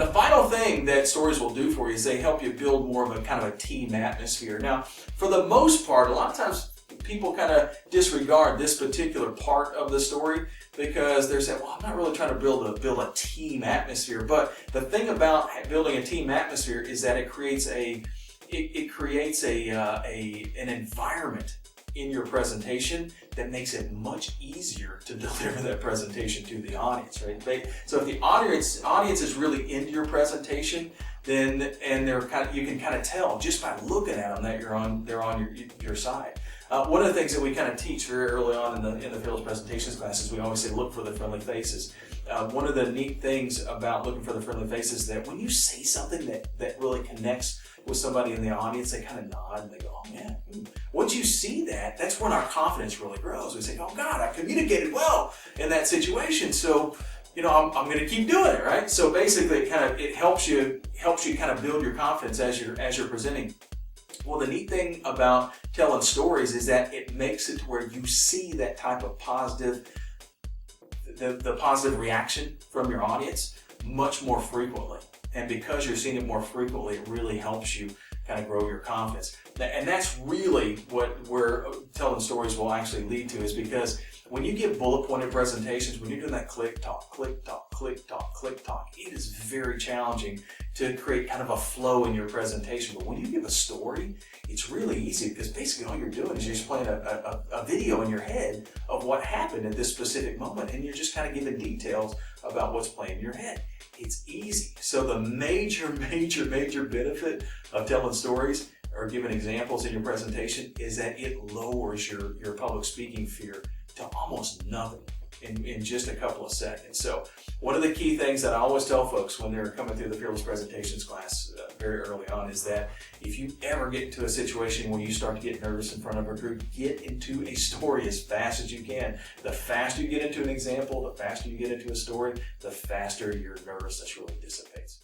the final thing that stories will do for you is they help you build more of a kind of a team atmosphere. Now, for the most part, a lot of times people kind of disregard this particular part of the story because they're saying, well, I'm not really trying to build a team atmosphere. But the thing about building a team atmosphere is that it creates an environment in your presentation that makes it much easier to deliver that presentation to the audience, right? So if the audience is really into your presentation, then you can kind of tell just by looking at them that they're on your side. One of the things that we kind of teach very early on in the Fearless Presentations classes, we always say look for the friendly faces. One of the neat things about looking for the friendly faces is that when you say something that really connects with somebody in the audience, they kind of nod and they go, oh man. Once you see that, that's when our confidence really grows. We say, oh God, I communicated well in that situation. So, I'm going to keep doing it, right? So basically, it helps you kind of build your confidence as you're presenting. Well, the neat thing about telling stories is that it makes it to where you see that type of positive, the positive reaction from your audience much more frequently. And because you're seeing it more frequently, it really helps you kind of grow your confidence. And that's really where telling stories will actually lead to, is because when you give bullet pointed presentations, when you're doing that click, talk, click, talk, click, talk, click, talk, it is very challenging to create kind of a flow in your presentation. But when you give a story, it's really easy because basically all you're doing is you're just playing a video in your head of what happened at this specific moment, and you're just kind of giving details about what's playing in your head. It's easy. So the major benefit of telling stories or giving examples in your presentation is that it lowers your public speaking fear to almost nothing in just a couple of seconds. So one of the key things that I always tell folks when they're coming through the Fearless Presentations class very early on is that if you ever get into a situation where you start to get nervous in front of a group, get into a story as fast as you can. The faster you get into an example, the faster you get into a story, the faster your nervousness really dissipates.